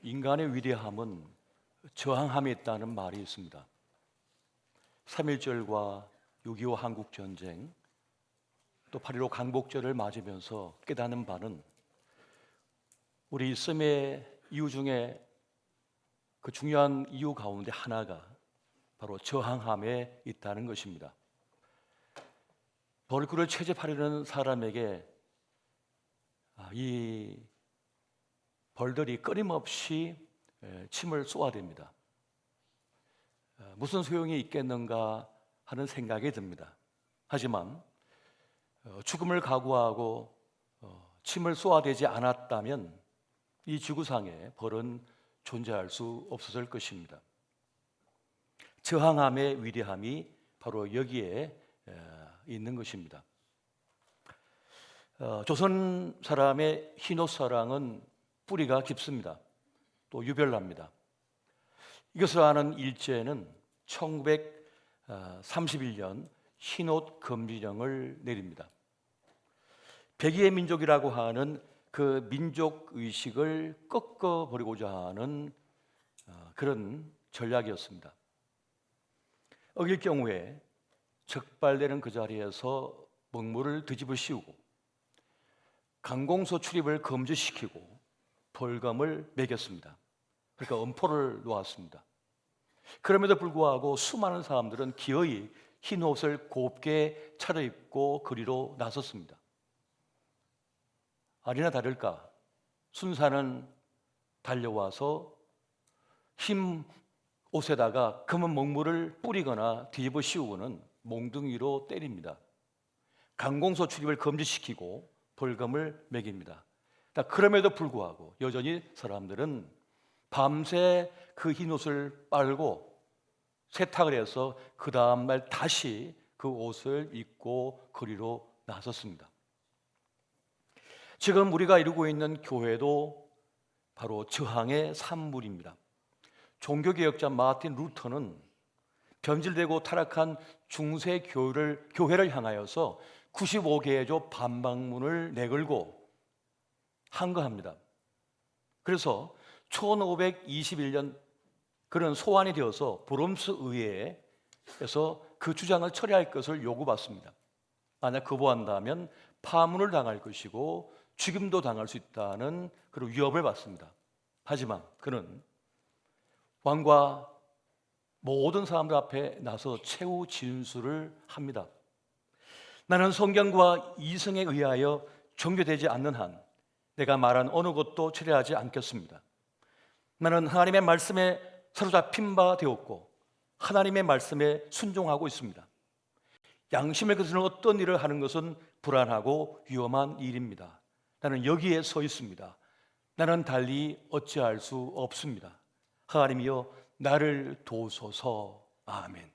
인간의 위대함은 저항함에 있다는 말이 있습니다. 3.1절과 6.25 한국전쟁, 또 8.15 강복절을 맞으면서 깨닫는 바는 우리 있음의 이유 중에 그 중요한 이유 가운데 하나가 바로 저항함에 있다는 것입니다. 벌꿀을 채집하려는 사람에게 이 벌들이 끊임없이 침을 쏘아댑니다. 무슨 소용이 있겠는가 하는 생각이 듭니다. 하지만 죽음을 각오하고 침을 쏘아대지 않았다면 이 지구상에 벌은 존재할 수 없었을 것입니다. 저항함의 위대함이 바로 여기에 있는 것입니다. 조선 사람의 흰옷사랑은 뿌리가 깊습니다. 또 유별납니다. 이것을 아는 일제는 1931년 흰옷 금지령을 내립니다. 백의의 민족이라고 하는 그 민족 의식을 꺾어버리고자 하는 그런 전략이었습니다. 어길 경우에 적발되는 그 자리에서 먹물을 뒤집어 씌우고 강공소 출입을 금지시키고 벌금을 매겼습니다. 그러니까 엄포를 놓았습니다. 그럼에도 불구하고 수많은 사람들은 기어이 흰 옷을 곱게 차려입고 거리로 나섰습니다. 아니나 다를까 순사는 달려와서 흰 옷에다가 검은 먹물을 뿌리거나 뒤집어 씌우고는 몽둥이로 때립니다. 강공소 출입을 금지시키고 벌금을 매깁니다. 그럼에도 불구하고 여전히 사람들은 밤새 그 흰옷을 빨고 세탁을 해서 그 다음날 다시 그 옷을 입고 거리로 나섰습니다. 지금 우리가 이루고 있는 교회도 바로 저항의 산물입니다. 종교개혁자 마틴 루터는 변질되고 타락한 중세 교회를 향하여서 95개조 반박문을 내걸고 항거합니다. 그래서 1521년 그런 소환이 되어서 브롬스 의회에서 그 주장을 처리할 것을 요구받습니다. 만약 거부한다면 파문을 당할 것이고 죽임도 당할 수 있다는 그런 위협을 받습니다. 하지만 그는 왕과 모든 사람들 앞에 나서 최후 진술을 합니다. 나는 성경과 이성에 의하여 정죄되지 않는 한 내가 말한 어느 것도 철회하지 않겠습니다. 나는 하나님의 말씀에 사로잡힌 바 되었고 하나님의 말씀에 순종하고 있습니다. 양심에 거스르는 어떤 일을 하는 것은 불안하고 위험한 일입니다. 나는 여기에 서 있습니다. 나는 달리 어찌할 수 없습니다. 하나님이여 나를 도우소서. 아멘.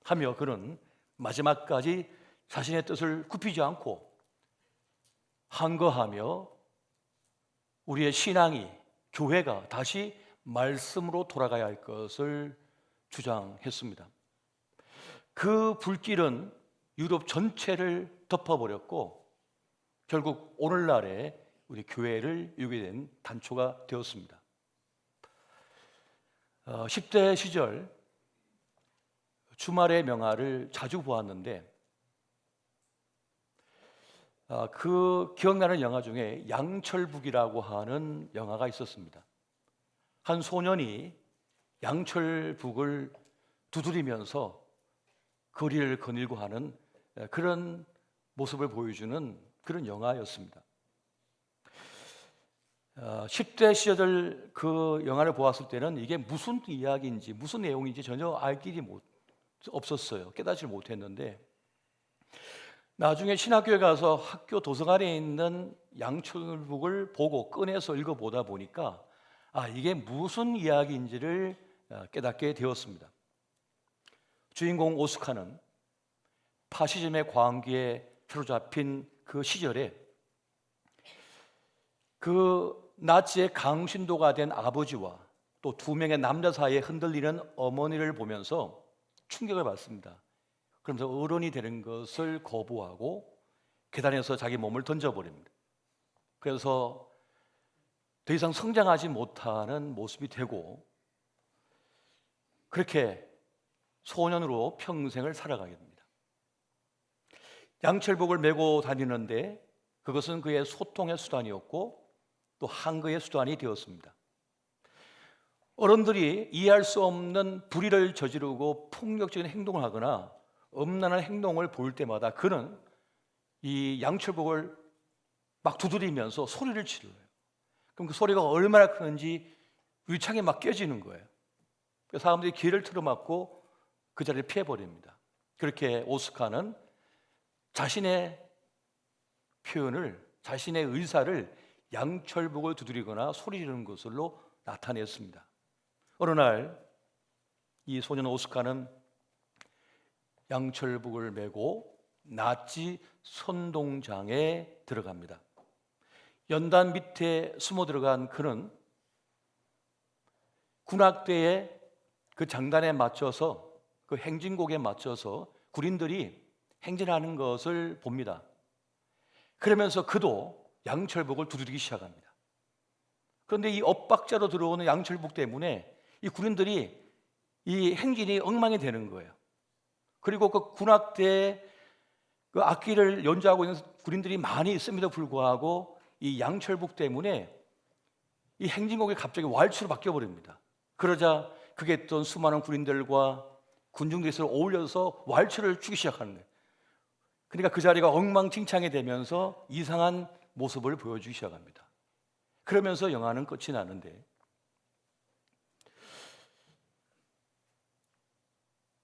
하며 그는 마지막까지 자신의 뜻을 굽히지 않고 항거하며 우리의 신앙이, 교회가 다시 말씀으로 돌아가야 할 것을 주장했습니다. 그 불길은 유럽 전체를 덮어버렸고 결국 오늘날의 우리 교회를 이루게 된 단초가 되었습니다. 10대 시절 주말의 명화를 자주 보았는데 그 기억나는 영화 중에 양철북이라고 하는 영화가 있었습니다. 한 소년이 양철북을 두드리면서 거리를 거닐고 하는 그런 모습을 보여주는 그런 영화였습니다. 10대 시절 그 영화를 보았을 때는 이게 무슨 이야기인지 무슨 내용인지 전혀 알 길이 없었어요. 깨닫지 못했는데 나중에 신학교에 가서 학교 도서관에 있는 양철북을 보고 꺼내서 읽어보다 보니까 이게 무슨 이야기인지를 깨닫게 되었습니다. 주인공 오스카는 파시즘의 광기에 사로잡힌 그 시절에 그 나치의 강신도가 된 아버지와 또 두 명의 남자 사이에 흔들리는 어머니를 보면서 충격을 받습니다. 그러면서 어른이 되는 것을 거부하고 계단에서 자기 몸을 던져버립니다. 그래서 더 이상 성장하지 못하는 모습이 되고 그렇게 소년으로 평생을 살아가게 됩니다. 양철복을 메고 다니는데 그것은 그의 소통의 수단이었고 또 항거의 수단이 되었습니다. 어른들이 이해할 수 없는 불의를 저지르고 폭력적인 행동을 하거나 엄란한 행동을 보일 때마다 그는 이 양철복을 막 두드리면서 소리를 질러요. 그럼 그 소리가 얼마나 크는지 위창에 막 깨지는 거예요. 사람들이 귀를 틀어막고 그 자리를 피해버립니다. 그렇게 오스카는 자신의 표현을, 자신의 의사를 양철복을 두드리거나 소리 지르는 것으로 나타냈습니다. 어느 날 이 소년 오스카는 양철복을 메고 나치 선동장에 들어갑니다. 연단 밑에 숨어 들어간 그는 군악대의 그 장단에 맞춰서, 그 행진곡에 맞춰서 군인들이 행진하는 것을 봅니다. 그러면서 그도 양철복을 두드리기 시작합니다. 그런데 이 엇박자로 들어오는 양철복 때문에 이 군인들이 이 행진이 엉망이 되는 거예요. 그리고 그 군악대에 그 악기를 연주하고 있는 군인들이 많이 있음에도 불구하고 이 양철복 때문에 이 행진곡이 갑자기 왈츠로 바뀌어버립니다. 그러자 그게 있던 수많은 군인들과 군중들이 서로 어울려서 왈츠를 추기 시작하는 거예요. 그러니까 그 자리가 엉망진창이 되면서 이상한 모습을 보여주기 시작합니다. 그러면서 영화는 끝이 나는데,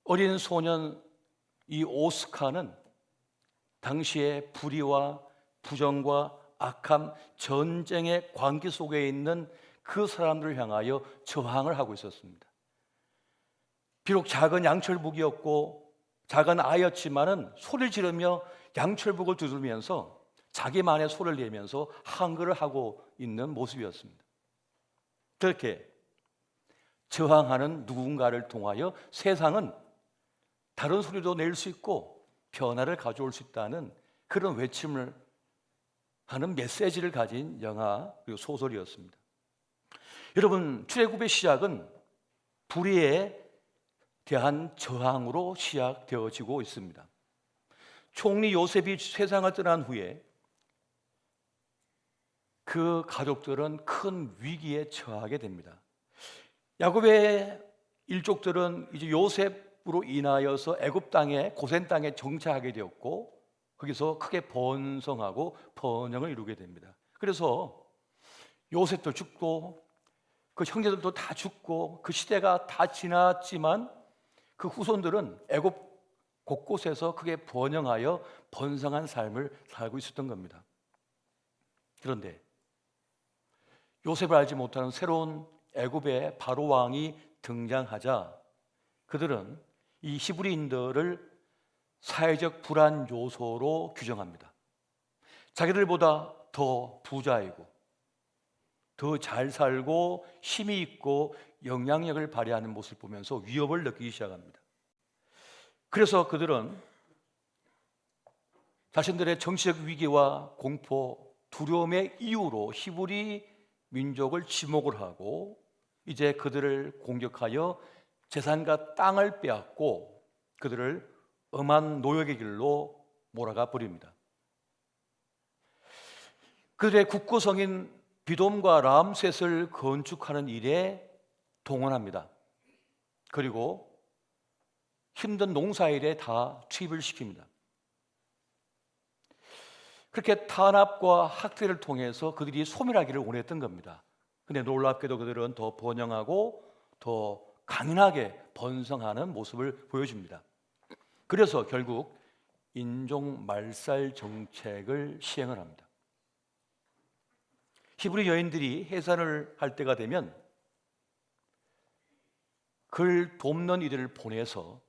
어린 소년 이 오스카는 당시의 불의와 부정과 악함, 전쟁의 광기 속에 있는 그 사람들을 향하여 저항을 하고 있었습니다. 비록 작은 양철복이었고 작은 아이였지만은 소리를 지르며 양철복을 두들면서 자기만의 소리를 내면서 항거를 하고 있는 모습이었습니다. 그렇게 저항하는 누군가를 통하여 세상은 다른 소리도 낼 수 있고 변화를 가져올 수 있다는 그런 외침을 하는 메시지를 가진 영화 그리고 소설이었습니다. 여러분, 출애굽의 시작은 불의에 대한 저항으로 시작되어지고 있습니다. 총리 요셉이 세상을 떠난 후에 그 가족들은 큰 위기에 처하게 됩니다. 야곱의 일족들은 이제 요셉으로 인하여서 애굽 땅에, 고센 땅에 정착하게 되었고 거기서 크게 번성하고 번영을 이루게 됩니다. 그래서 요셉도 죽고 그 형제들도 다 죽고 그 시대가 다 지났지만 그 후손들은 애굽 곳곳에서 크게 번영하여 번성한 삶을 살고 있었던 겁니다. 그런데 요셉을 알지 못하는 새로운 애굽의 바로 왕이 등장하자 그들은 이 히브리인들을 사회적 불안 요소로 규정합니다. 자기들보다 더 부자이고 더 잘 살고 힘이 있고 영향력을 발휘하는 모습을 보면서 위협을 느끼기 시작합니다. 그래서 그들은 자신들의 정치적 위기와 공포, 두려움의 이유로 히브리 민족을 지목을 하고 이제 그들을 공격하여 재산과 땅을 빼앗고 그들을 엄한 노역의 길로 몰아가 버립니다. 그들의 국고성인 비돔과 람셋을 건축하는 일에 동원합니다. 그리고 힘든 농사일에 다 투입을 시킵니다. 그렇게 탄압과 학대를 통해서 그들이 소멸하기를 원했던 겁니다. 그런데 놀랍게도 그들은 더 번영하고 더 강인하게 번성하는 모습을 보여줍니다. 그래서 결국 인종 말살 정책을 시행을 합니다. 히브리 여인들이 해산을 할 때가 되면 그를 돕는 이들을 보내서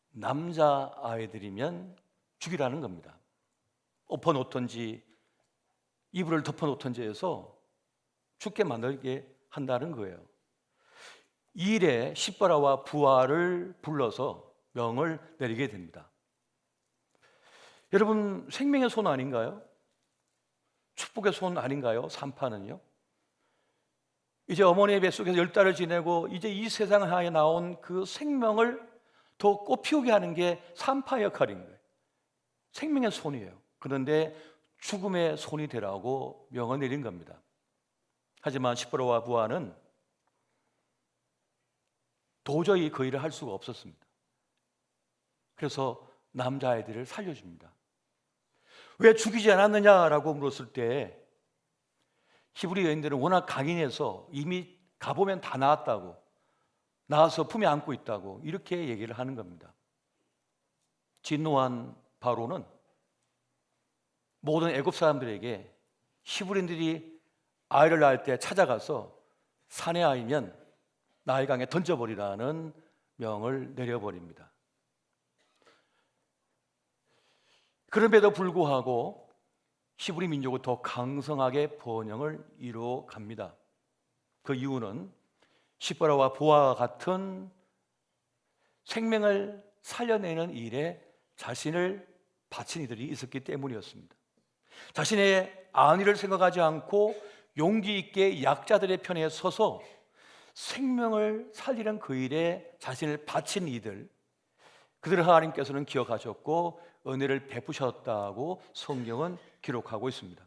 남자 아이들이면 죽이라는 겁니다. 엎어놓던지 이불을 덮어놓던지 해서 죽게 만들게 한다는 거예요. 이 일에 시바라와 부하를 불러서 명을 내리게 됩니다. 여러분, 생명의 손 아닌가요? 축복의 손 아닌가요? 산파는요. 이제 어머니의 뱃속에서 10달을 지내고 이제 이 세상에 나온 그 생명을 더 꽃피우게 하는 게 산파 역할인 거예요. 생명의 손이에요. 그런데 죽음의 손이 되라고 명을 내린 겁니다. 하지만 시므라와 부하는 도저히 그 일을 할 수가 없었습니다. 그래서 남자아이들을 살려줍니다. 왜 죽이지 않았느냐라고 물었을 때 히브리 여인들은 워낙 강인해서 이미 가보면 다 나았다고, 나와서 품에 안고 있다고 이렇게 얘기를 하는 겁니다. 진노한 바로는 모든 애굽 사람들에게 히브리인들이 아이를 낳을 때 찾아가서 산의 아이면 나일강에 던져버리라는 명을 내려버립니다. 그럼에도 불구하고 히브리 민족은 더 강성하게 번영을 이루어 갑니다. 그 이유는 시므라와 부하와 같은 생명을 살려내는 일에 자신을 바친 이들이 있었기 때문이었습니다. 자신의 안위를 생각하지 않고 용기 있게 약자들의 편에 서서 생명을 살리는 그 일에 자신을 바친 이들, 그들을 하나님께서는 기억하셨고 은혜를 베푸셨다고 성경은 기록하고 있습니다.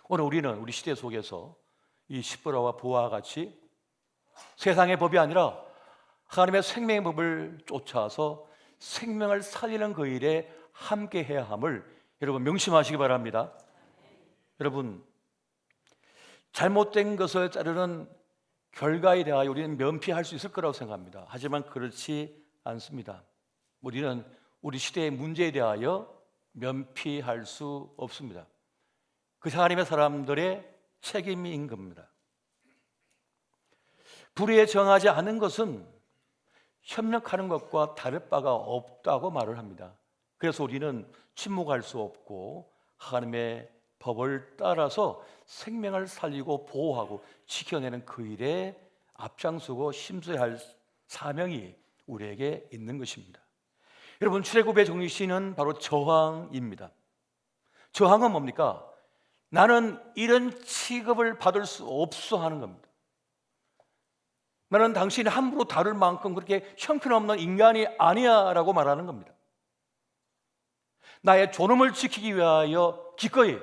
오늘 우리는 우리 시대 속에서 이 시므라와 부하와 같이 세상의 법이 아니라 하나님의 생명의 법을 쫓아서 생명을 살리는 그 일에 함께 해야 함을 여러분 명심하시기 바랍니다. 여러분, 잘못된 것을 따르는 결과에 대하여 우리는 면피할 수 있을 거라고 생각합니다. 하지만 그렇지 않습니다. 우리는 우리 시대의 문제에 대하여 면피할 수 없습니다. 그것이 하나님의 사람들의 책임인 겁니다. 불의에 정하지 않은 것은 협력하는 것과 다를 바가 없다고 말을 합니다. 그래서 우리는 침묵할 수 없고 하나님의 법을 따라서 생명을 살리고 보호하고 지켜내는 그 일에 앞장서고 힘써야 할 사명이 우리에게 있는 것입니다. 여러분, 출애굽의 정신은 바로 저항입니다. 저항은 뭡니까? 나는 이런 취급을 받을 수 없어 하는 겁니다. 나는 당신이 함부로 다룰 만큼 그렇게 형편없는 인간이 아니야 라고 말하는 겁니다. 나의 존엄을 지키기 위하여 기꺼이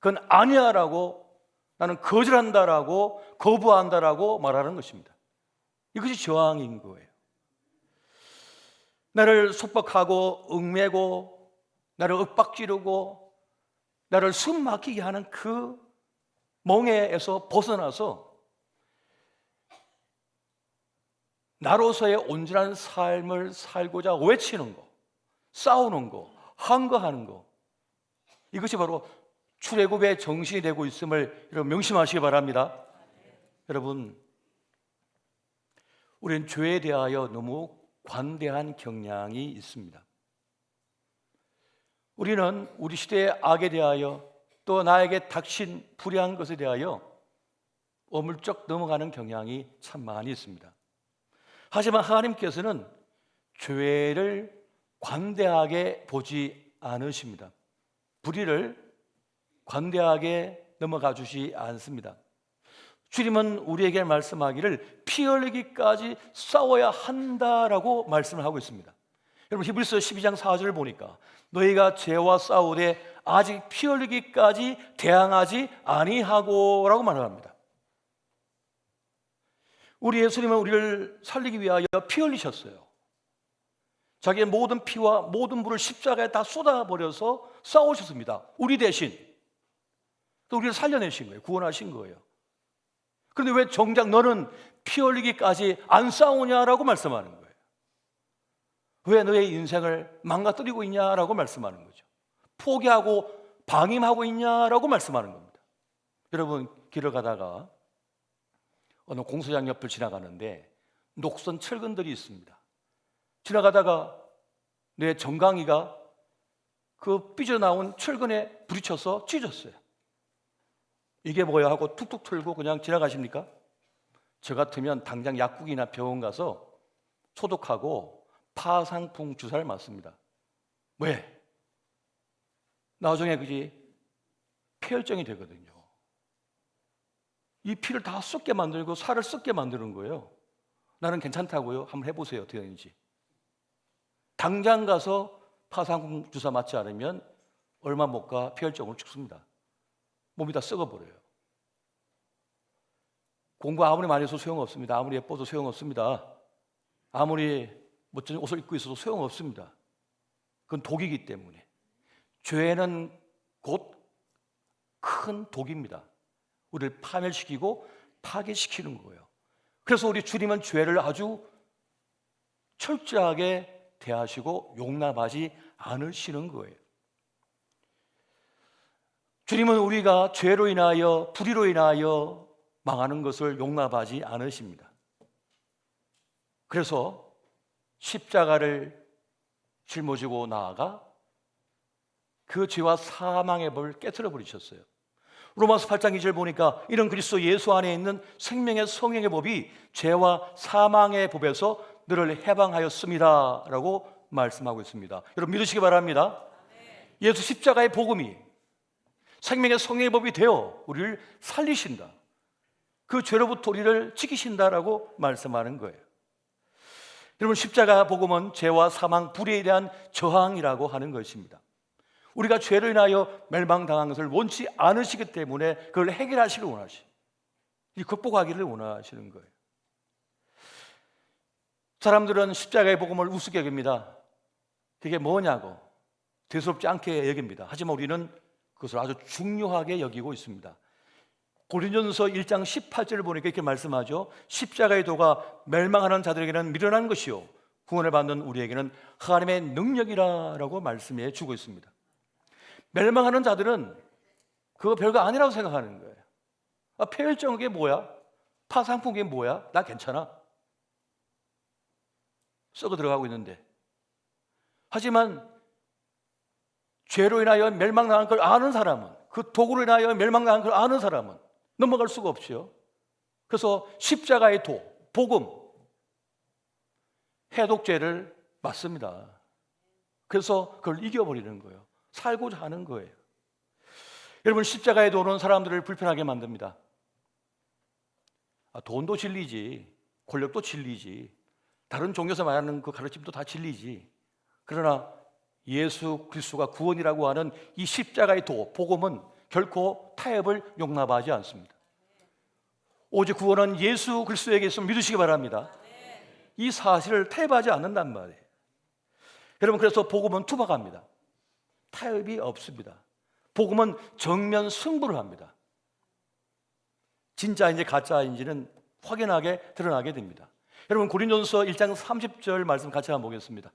그건 아니야 라고, 나는 거절한다라고, 거부한다라고 말하는 것입니다. 이것이 저항인 거예요. 나를 속박하고 얽매고 나를 윽박지르고 나를 숨 막히게 하는 그 멍에에서 벗어나서 나로서의 온전한 삶을 살고자 외치는 거, 싸우는 거, 항거하는 거, 이것이 바로 출애굽의 정신이 되고 있음을 여러분 명심하시기 바랍니다. 여러분, 우리는 죄에 대하여 너무 관대한 경향이 있습니다. 우리는 우리 시대의 악에 대하여 또 나에게 닥친 불의한 것에 대하여 어물쩍 넘어가는 경향이 참 많이 있습니다. 하지만 하나님께서는 죄를 관대하게 보지 않으십니다. 불의를 관대하게 넘어가 주지 않습니다. 주님은 우리에게 말씀하기를 피 흘리기까지 싸워야 한다라고 말씀을 하고 있습니다. 여러분, 히브리서 12장 4절을 보니까 너희가 죄와 싸우되 아직 피 흘리기까지 대항하지 아니하고 라고 말합니다. 우리 예수님은 우리를 살리기 위하여 피 흘리셨어요. 자기의 모든 피와 모든 물을 십자가에 다 쏟아버려서 싸우셨습니다. 우리 대신 또 우리를 살려내신 거예요. 구원하신 거예요. 그런데 왜 정작 너는 피 흘리기까지 안 싸우냐라고 말씀하는 거예요. 왜 너의 인생을 망가뜨리고 있냐라고 말씀하는 거죠. 포기하고 방임하고 있냐라고 말씀하는 겁니다. 여러분, 길을 가다가 어느 공소장 옆을 지나가는데 녹슨 철근들이 있습니다. 지나가다가 내 정강이가 그 삐져나온 철근에 부딪혀서 찢어졌어요. 이게 뭐야 하고 툭툭 털고 그냥 지나가십니까? 저 같으면 당장 약국이나 병원 가서 소독하고 파상풍 주사를 맞습니다. 왜? 나중에 그게 폐혈증이 되거든요. 이 피를 다 썩게 만들고 살을 썩게 만드는 거예요. 나는 괜찮다고요? 한번 해보세요. 어떻게 되는지. 당장 가서 파상 주사 맞지 않으면 얼마 못 가 폐혈증으로 죽습니다. 몸이 다 썩어버려요. 공부 아무리 많이 해서 소용없습니다. 아무리 예뻐도 소용없습니다. 아무리 멋진 옷을 입고 있어도 소용없습니다. 그건 독이기 때문에. 죄는 곧 큰 독입니다. 우리를 파멸시키고 파괴시키는 거예요. 그래서 우리 주님은 죄를 아주 철저하게 대하시고 용납하지 않으시는 거예요. 주님은 우리가 죄로 인하여 불의로 인하여 망하는 것을 용납하지 않으십니다. 그래서 십자가를 짊어지고 나아가 그 죄와 사망의 법을 깨트려 버리셨어요. 로마서 8장 2절 보니까 이런 그리스도 예수 안에 있는 생명의 성령의 법이 죄와 사망의 법에서 너를 해방하였습니다 라고 말씀하고 있습니다. 여러분 믿으시기 바랍니다. 예수 십자가의 복음이 생명의 성령의 법이 되어 우리를 살리신다. 그 죄로부터 우리를 지키신다라고 말씀하는 거예요. 여러분 십자가 복음은 죄와 사망, 불의에 대한 저항이라고 하는 것입니다. 우리가 죄로 인하여 멸망당한 것을 원치 않으시기 때문에 그걸 해결하시길 원하시고 극복하기를 원하시는 거예요. 사람들은 십자가의 복음을 우습게 여깁니다. 그게 뭐냐고 대수롭지 않게 여깁니다. 하지만 우리는 그것을 아주 중요하게 여기고 있습니다. 고린도전서 1장 18절을 보니까 이렇게 말씀하죠. 십자가의 도가 멸망하는 자들에게는 미련한 것이요 구원을 받는 우리에게는 하나님의 능력이라고 말씀해 주고 있습니다. 멸망하는 자들은 그거 별거 아니라고 생각하는 거예요. 폐혈증 그게 뭐야? 파상풍 그게 뭐야? 나 괜찮아. 썩어 들어가고 있는데. 하지만 죄로 인하여 멸망당한 걸 아는 사람은, 그 도구로 인하여 멸망당한 걸 아는 사람은 넘어갈 수가 없죠. 그래서 십자가의 도, 복음, 해독죄를 맞습니다. 그래서 그걸 이겨버리는 거예요. 살고자 하는 거예요. 여러분 십자가의 도는 사람들을 불편하게 만듭니다. 돈도 진리지, 권력도 진리지, 다른 종교에서 말하는 그 가르침도 다 진리지. 그러나 예수 그리스도가 구원이라고 하는 이 십자가의 도, 복음은 결코 타협을 용납하지 않습니다. 오직 구원은 예수 그리스도에게 있음을 믿으시기 바랍니다. 이 사실을 타협하지 않는단 말이에요. 여러분 그래서 복음은 투박합니다. 타협이 없습니다. 복음은 정면 승부를 합니다. 진짜인지 가짜인지는 확연하게 드러나게 됩니다. 여러분 고린도전서 1장 30절 말씀 같이 한번 보겠습니다.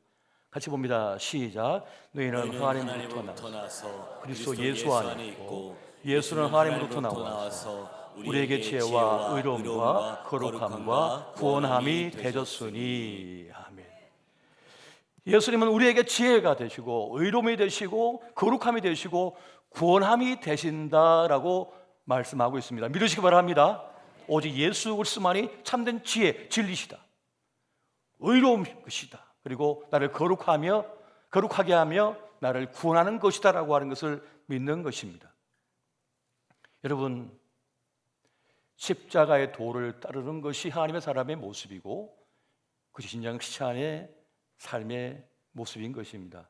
같이 봅니다. 시작. 너희는 하나님으로부터 나서 그리스도 예수 안에 있고 예수는 하나님으로부터 나와서 우리에게 지혜와 의로움과 거룩함과 구원함이 되셨으니. 아멘. 예수님은 우리에게 지혜가 되시고 의로움이 되시고 거룩함이 되시고 구원함이 되신다라고 말씀하고 있습니다. 믿으시기 바랍니다. 오직 예수 그리스도만이 참된 지혜, 진리시다. 의로운 것이다. 그리고 나를 거룩하게 하며 나를 구원하는 것이다라고 하는 것을 믿는 것입니다. 여러분 십자가의 도를 따르는 것이 하나님의 사람의 모습이고 그것이 진정 크리스찬의 삶의 모습인 것입니다.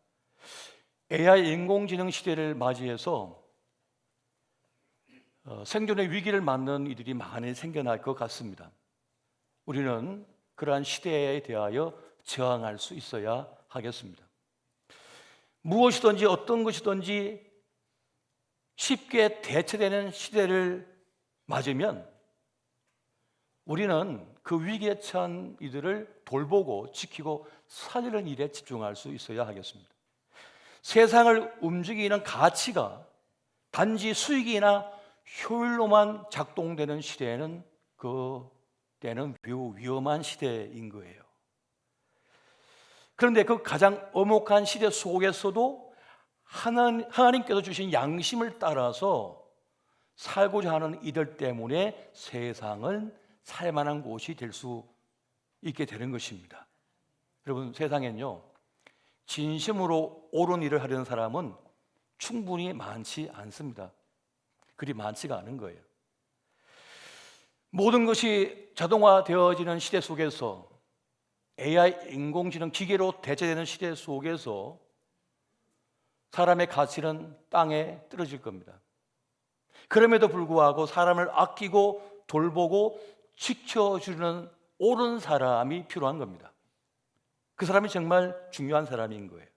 AI 인공지능 시대를 맞이해서 생존의 위기를 맞는 이들이 많이 생겨날 것 같습니다. 우리는 그러한 시대에 대하여 저항할 수 있어야 하겠습니다. 무엇이든지 어떤 것이든지 쉽게 대체되는 시대를 맞으면 우리는 그 위기에 처한 이들을 돌보고 지키고 살리는 일에 집중할 수 있어야 하겠습니다. 세상을 움직이는 가치가 단지 수익이나 효율로만 작동되는 시대에는 그 때는 매우 위험한 시대인 거예요. 그런데 그 가장 엄혹한 시대 속에서도 하나님께서 주신 양심을 따라서 살고자 하는 이들 때문에 세상은 살만한 곳이 될 수 있게 되는 것입니다. 여러분 세상엔요 진심으로 옳은 일을 하려는 사람은 충분히 많지 않습니다. 그리 많지가 않은 거예요. 모든 것이 자동화되어지는 시대 속에서, AI, 인공지능, 기계로 대체되는 시대 속에서 사람의 가치는 땅에 떨어질 겁니다. 그럼에도 불구하고 사람을 아끼고 돌보고 지켜주는 옳은 사람이 필요한 겁니다. 그 사람이 정말 중요한 사람인 거예요.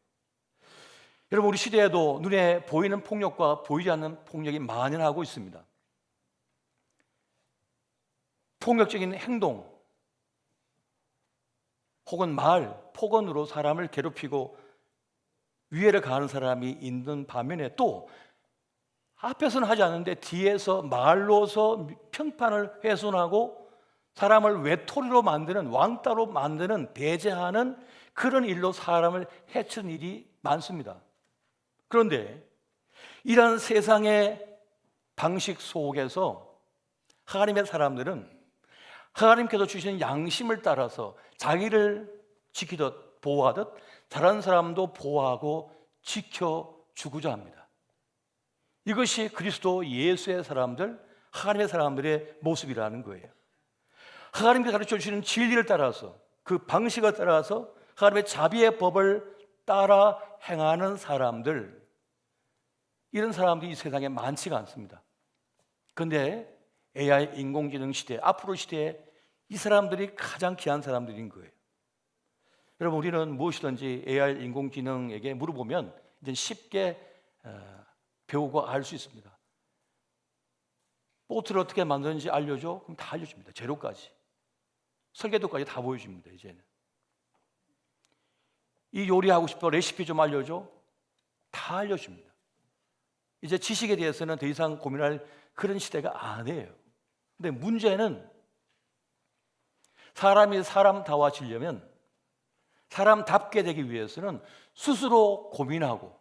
여러분, 우리 시대에도 눈에 보이는 폭력과 보이지 않는 폭력이 만연하고 있습니다. 폭력적인 행동 혹은 말, 폭언으로 사람을 괴롭히고 위해를 가하는 사람이 있는 반면에, 또 앞에서는 하지 않는데 뒤에서 말로서 평판을 훼손하고 사람을 외톨이로 만드는, 왕따로 만드는, 배제하는 그런 일로 사람을 해치는 일이 많습니다. 그런데 이러한 세상의 방식 속에서 하나님의 사람들은 하나님께서 주신 양심을 따라서 자기를 지키듯 보호하듯 다른 사람도 보호하고 지켜주고자 합니다. 이것이 그리스도 예수의 사람들, 하나님의 사람들의 모습이라는 거예요. 하나님께서 가르쳐 주시는 진리를 따라서, 그 방식을 따라서 하나님의 자비의 법을 따라 행하는 사람들, 이런 사람들이 이 세상에 많지가 않습니다. 그런데 AI, 인공지능 시대, 앞으로 시대에 이 사람들이 가장 귀한 사람들인 거예요. 여러분, 우리는 무엇이든지 AI, 인공지능에게 물어보면 이제 쉽게 배우고 알 수 있습니다. 보트를 어떻게 만드는지 알려줘? 그럼 다 알려줍니다. 재료까지, 설계도까지 다 보여줍니다. 이제는 이 요리하고 싶어, 레시피 좀 알려줘? 다 알려줍니다. 이제 지식에 대해서는 더 이상 고민할 그런 시대가 아니에요. 근데 문제는 사람이 사람다워지려면, 사람답게 되기 위해서는 스스로 고민하고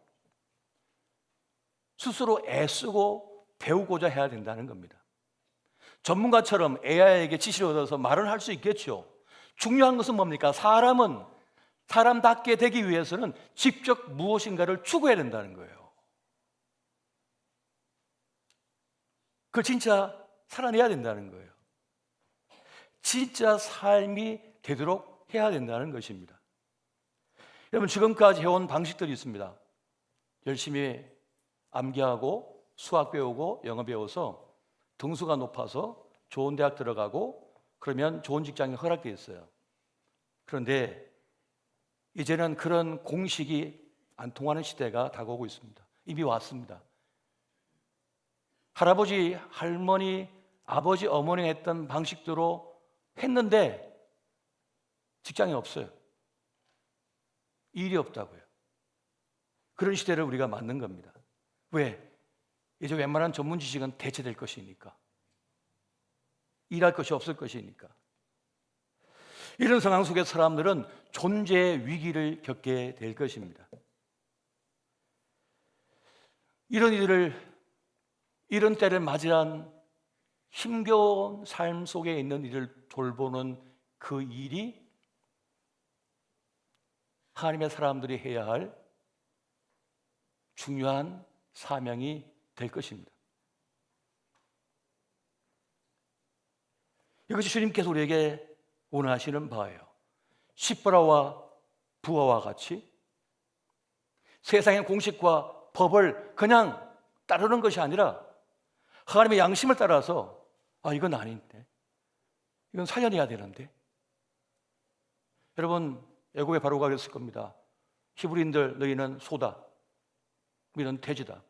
스스로 애쓰고 배우고자 해야 된다는 겁니다. 전문가처럼 AI에게 지시를 얻어서 말을 할 수 있겠죠. 중요한 것은 뭡니까? 사람은 사람답게 되기 위해서는 직접 무엇인가를 추구해야 된다는 거예요. 그걸 진짜 살아내야 된다는 거예요. 진짜 삶이 되도록 해야 된다는 것입니다. 여러분, 지금까지 해온 방식들이 있습니다. 열심히 암기하고 수학 배우고 영어 배워서 등수가 높아서 좋은 대학 들어가고 그러면 좋은 직장이 허락되어 있어요. 그런데 이제는 그런 공식이 안 통하는 시대가 다가오고 있습니다. 이미 왔습니다. 할아버지, 할머니, 아버지, 어머니 했던 방식대로 했는데 직장이 없어요. 일이 없다고요. 그런 시대를 우리가 만든 겁니다. 왜? 이제 웬만한 전문 지식은 대체될 것이니까. 일할 것이 없을 것이니까. 이런 상황 속에 사람들은 존재의 위기를 겪게 될 것입니다. 이런 때를 맞이한 힘겨운 삶 속에 있는 이를 돌보는 그 일이 하나님의 사람들이 해야 할 중요한 사명이 될 것입니다. 이것이 주님께서 우리에게 원하시는 바예요. 십보라와 부하와 같이 세상의 공식과 법을 그냥 따르는 것이 아니라 하나님의 양심을 따라서, 이건 아닌데, 이건 살려내야 되는데. 여러분, 애굽의 바로가 그랬을 겁니다. 히브리인들, 너희는 소다, 우리는 돼지다.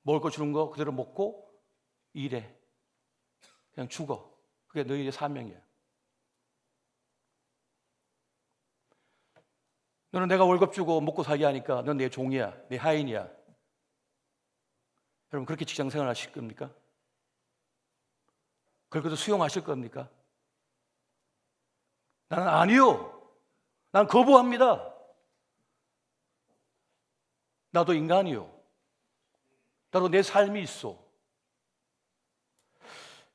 먹을 거 주는 거 그대로 먹고 일해, 그냥 죽어. 그게 너희의 사명이야. 너는 내가 월급 주고 먹고 살게 하니까 넌 내 종이야, 내 하인이야. 여러분, 그렇게 직장 생활 하실 겁니까? 그렇게도 수용하실 겁니까? 나는 아니요. 난 거부합니다. 나도 인간이요. 나도 내 삶이 있어.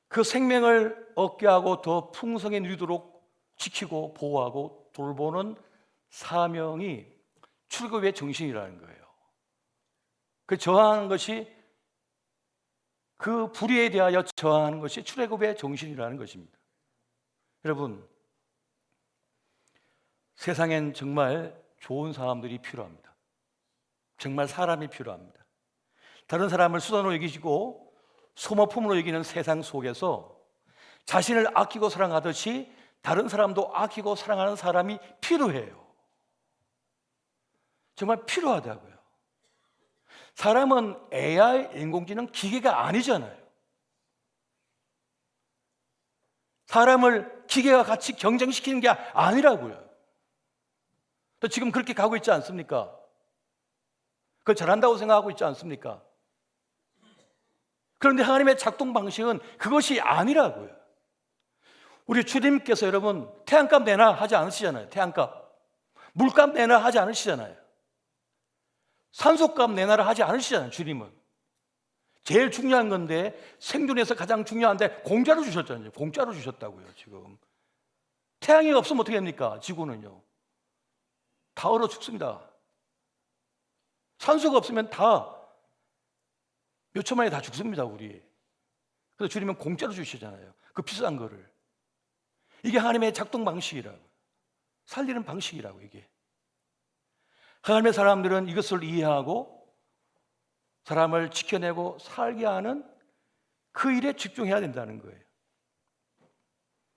그 생명을 얻게 하고 더 풍성히 누리도록 지키고 보호하고 돌보는 사명이 출애굽의 정신이라는 거예요. 그 저항하는 것이 그 불의에 대하여 저항하는 것이 출애굽의 정신이라는 것입니다. 여러분, 세상엔 정말 좋은 사람들이 필요합니다. 정말 사람이 필요합니다. 다른 사람을 수단으로 여기시고 소모품으로 여기는 세상 속에서 자신을 아끼고 사랑하듯이 다른 사람도 아끼고 사랑하는 사람이 필요해요. 정말 필요하다고요. 사람은 AI, 인공지능, 기계가 아니잖아요. 사람을 기계와 같이 경쟁시키는 게 아니라고요. 또 지금 그렇게 가고 있지 않습니까? 그걸 잘한다고 생각하고 있지 않습니까? 그런데 하나님의 작동 방식은 그것이 아니라고요. 우리 주님께서 여러분 태양값 내놔 하지 않으시잖아요. 태양값. 물값 내놔 하지 않으시잖아요. 산소값 내놔라 하지 않으시잖아요. 주님은. 제일 중요한 건데 생존에서 가장 중요한데 공짜로 주셨잖아요. 공짜로 주셨다고요. 지금 태양이 없으면 어떻게 됩니까? 지구는요. 다 얼어 죽습니다. 산소가 없으면 다 몇 초 만에 다 죽습니다. 우리. 그래서 주님은 공짜로 주시잖아요. 그 비싼 거를. 이게 하나님의 작동 방식이라고. 살리는 방식이라고 이게. 하나님의 사람들은 이것을 이해하고 사람을 지켜내고 살게 하는 그 일에 집중해야 된다는 거예요.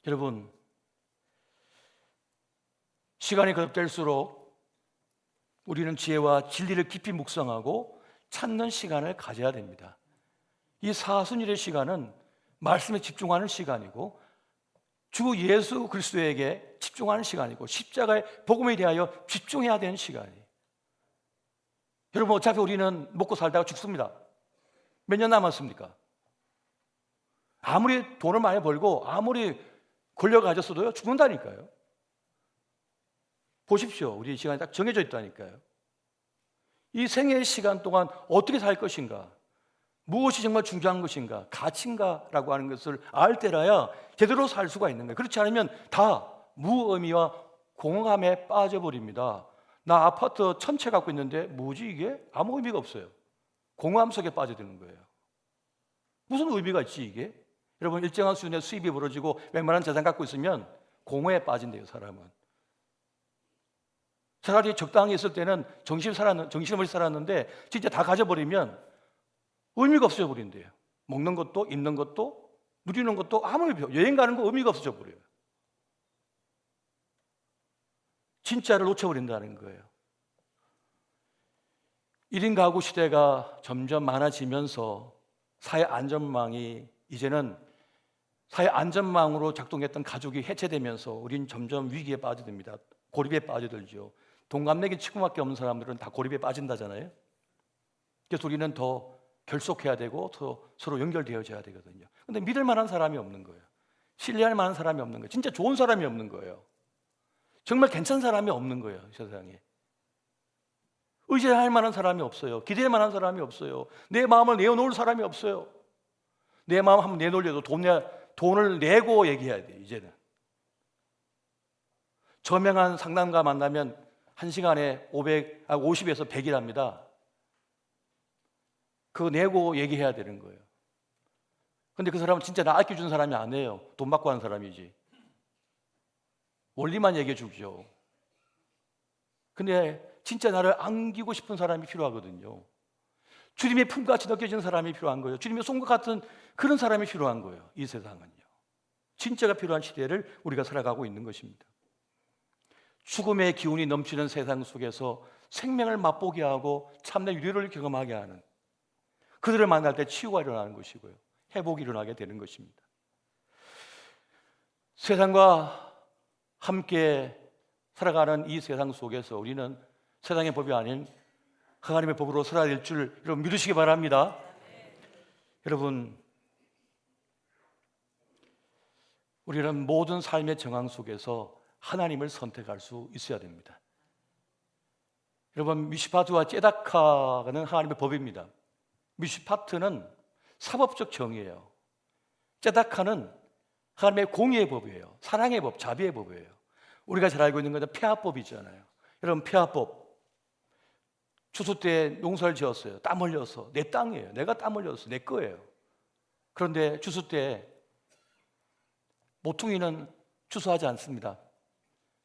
여러분, 시간이 거듭될수록 우리는 지혜와 진리를 깊이 묵상하고 찾는 시간을 가져야 됩니다. 이 사순일의 시간은 말씀에 집중하는 시간이고 주 예수 그리스도에게 집중하는 시간이고 십자가의 복음에 대하여 집중해야 되는 시간이에요. 여러분, 어차피 우리는 먹고 살다가 죽습니다. 몇 년 남았습니까? 아무리 돈을 많이 벌고 아무리 권력 가졌어도요 죽는다니까요. 보십시오. 우리 시간이 딱 정해져 있다니까요. 이 생애의 시간 동안 어떻게 살 것인가, 무엇이 정말 중요한 것인가, 가치인가라고 하는 것을 알 때라야 제대로 살 수가 있는 거예요. 그렇지 않으면 다 무의미와 공허함에 빠져버립니다. 나 아파트 1000채 갖고 있는데 뭐지 이게? 아무 의미가 없어요. 공허함 속에 빠져드는 거예요. 무슨 의미가 있지 이게? 여러분, 일정한 수준의 수입이 벌어지고 웬만한 재산 갖고 있으면 공허에 빠진대요. 사람은. 차라리 적당히 있을 때는 정신없이 살았는데 진짜 다 가져버리면 의미가 없어져 버린대요. 먹는 것도 입는 것도 누리는 것도 아무 의미 없어요. 여행 가는 거 의미가 없어져 버려요. 진짜를 놓쳐버린다는 거예요. 1인 가구 시대가 점점 많아지면서 사회 안전망이 이제는 사회 안전망으로 작동했던 가족이 해체되면서 우린 점점 위기에 빠져듭니다. 고립에 빠져들죠. 동갑내기 친구밖에 없는 사람들은 다 고립에 빠진다잖아요. 그래서 우리는 더 결속해야 되고 더 서로 연결되어져야 되거든요. 근데 믿을 만한 사람이 없는 거예요. 신뢰할 만한 사람이 없는 거예요. 진짜 좋은 사람이 없는 거예요. 정말 괜찮은 사람이 없는 거예요. 세상에. 의지할 만한 사람이 없어요. 기대할 만한 사람이 없어요. 내 마음을 내어놓을 사람이 없어요. 내 마음 한번 내놓으려도 돈을 내고 얘기해야 돼요. 이제는. 저명한 상담가 만나면 1시간에 50에서 100이랍니다. 그거 내고 얘기해야 되는 거예요. 근데 그 사람은 진짜 나 아껴주는 사람이 아니에요. 돈 받고 하는 사람이지. 원리만 얘기해 주죠. 근데 진짜 나를 안기고 싶은 사람이 필요하거든요. 주님의 품같이 느껴지는 사람이 필요한 거예요. 주님의 손과 같은 그런 사람이 필요한 거예요. 이 세상은요. 진짜가 필요한 시대를 우리가 살아가고 있는 것입니다. 죽음의 기운이 넘치는 세상 속에서 생명을 맛보게 하고 참된 위로를 경험하게 하는, 그들을 만날 때 치유가 일어나는 것이고요, 회복이 일어나게 되는 것입니다. 세상과 함께 살아가는 이 세상 속에서 우리는 세상의 법이 아닌 하나님의 법으로 살아야 될 줄 여러분 믿으시기 바랍니다. 여러분, 우리는 모든 삶의 정황 속에서 하나님을 선택할 수 있어야 됩니다. 여러분, 미시파트와 째다카는 하나님의 법입니다. 미시파트는 사법적 정의예요. 째다카는 하나님의 공의의 법이에요. 사랑의 법, 자비의 법이에요. 우리가 잘 알고 있는 것은 폐하법이잖아요. 여러분, 폐하법. 추수 때 농사를 지었어요. 땀 흘려서. 내 땅이에요. 내가 땀 흘려서 내 거예요. 그런데 추수 때 모퉁이는 추수하지 않습니다.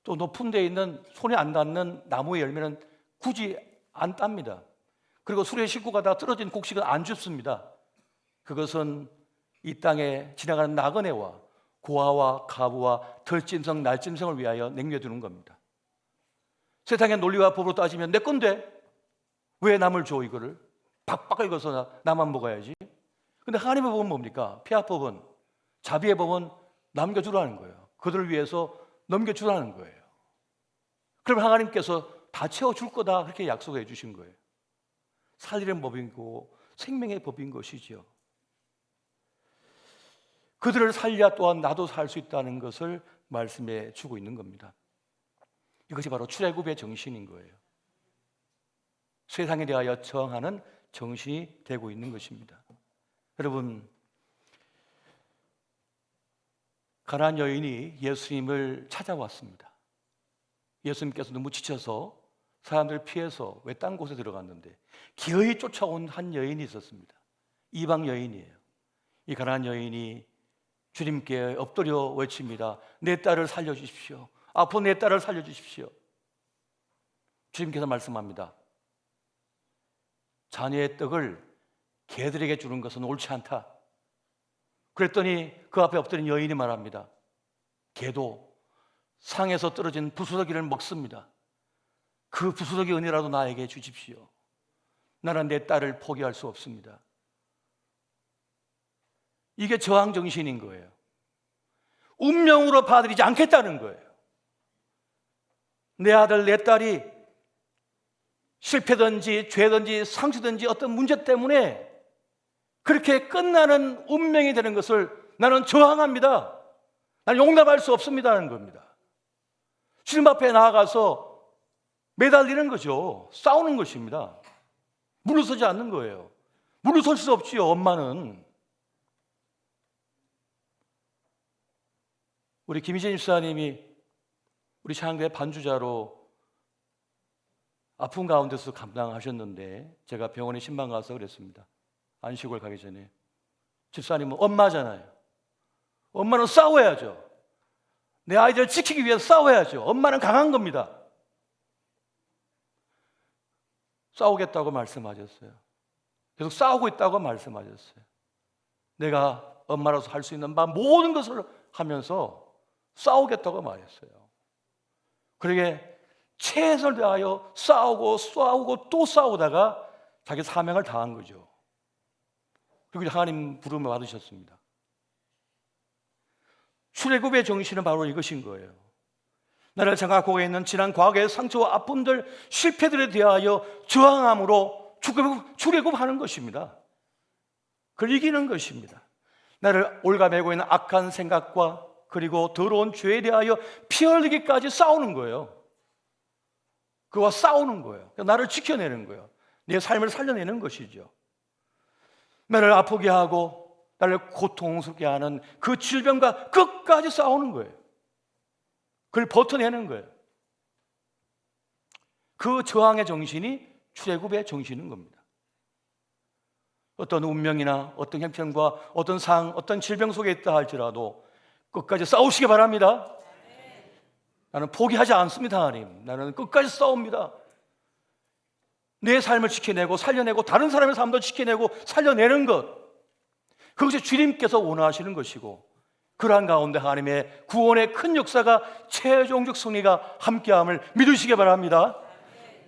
또 높은 데 있는 손에 안 닿는 나무의 열매는 굳이 안 땁니다. 그리고 수레 싣고 가다가 떨어진 곡식은 안 줍습니다. 그것은 이 땅에 지나가는 나그네와 고아와 가부와 덜짐승, 날짐승을 위하여 냉겨두는 겁니다. 세상의 논리와 법으로 따지면 내 건데 왜 남을 줘 이거를? 박박을 긁어서 나만 먹어야지. 근데 하나님의 법은 뭡니까? 폐하법은, 자비의 법은 남겨주라는 거예요. 그들을 위해서 넘겨주라는 거예요. 그럼 하나님께서 다 채워줄 거다 그렇게 약속해 주신 거예요. 살리는 법이고 생명의 법인 것이죠. 그들을 살려 또한 나도 살 수 있다는 것을 말씀해 주고 있는 겁니다. 이것이 바로 출애굽의 정신인 거예요. 세상에 대하여 저항하는 정신이 되고 있는 것입니다. 여러분, 가나안 여인이 예수님을 찾아왔습니다. 예수님께서 너무 지쳐서 사람들 피해서 외딴 곳에 들어갔는데 기어이 쫓아온 한 여인이 있었습니다. 이방 여인이에요. 이 가나안 여인이 주님께 엎드려 외칩니다. 내 딸을 살려주십시오. 아파 내 딸을 살려주십시오. 주님께서 말씀합니다. 자녀의 떡을 개들에게 주는 것은 옳지 않다. 그랬더니 그 앞에 엎드린 여인이 말합니다. 개도 상에서 떨어진 부스러기를 먹습니다. 그 부스러기 은혜라도 나에게 주십시오. 나는 내 딸을 포기할 수 없습니다. 이게 저항 정신인 거예요. 운명으로 받아들이지 않겠다는 거예요. 내 아들, 내 딸이 실패든지 죄든지 상처든지 어떤 문제 때문에 그렇게 끝나는 운명이 되는 것을 나는 저항합니다. 나는 용납할 수 없습니다는 겁니다. 주님 앞에 나아가서 매달리는 거죠. 싸우는 것입니다. 물러서지 않는 거예요. 물러설 수 없지요. 엄마는. 우리 김희진 집사님이 우리 창교회 반주자로 아픈 가운데서 감당하셨는데 제가 병원에 신방 가서 그랬습니다. 안식월 가기 전에. 집사님은 엄마잖아요. 엄마는 싸워야죠. 내 아이들을 지키기 위해서 싸워야죠. 엄마는 강한 겁니다. 싸우겠다고 말씀하셨어요. 계속 싸우고 있다고 말씀하셨어요. 내가 엄마로서 할 수 있는 모든 것을 하면서 싸우겠다고 말했어요. 그러게 최선을 다하여 싸우고 또 싸우다가 자기 사명을 다한 거죠. 그리고 하나님 부름을 받으셨습니다. 출애굽의 정신은 바로 이것인 거예요. 나를 장악하고 있는 지난 과거의 상처와 아픔들, 실패들에 대하여 저항함으로 출애굽하는 것입니다. 그걸 이기는 것입니다. 나를 올가매고 있는 악한 생각과 그리고 더러운 죄에 대하여 피 흘리기까지 싸우는 거예요. 그와 싸우는 거예요. 나를 지켜내는 거예요. 내 삶을 살려내는 것이죠. 나를 아프게 하고 나를 고통스럽게 하는 그 질병과 끝까지 싸우는 거예요. 그걸 버텨내는 거예요. 그 저항의 정신이 출애굽의 정신인 겁니다. 어떤 운명이나 어떤 형편과 어떤 상, 어떤 질병 속에 있다 할지라도 끝까지 싸우시기 바랍니다. 나는 포기하지 않습니다. 하나님, 나는 끝까지 싸웁니다. 내 삶을 지켜내고 살려내고 다른 사람의 삶도 지켜내고 살려내는 것, 그것이 주님께서 원하시는 것이고 그러한 가운데 하나님의 구원의 큰 역사가 최종적 승리가 함께함을 믿으시기 바랍니다.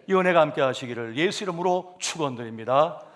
이 은혜가 함께 하시기를 예수 이름으로 축원드립니다.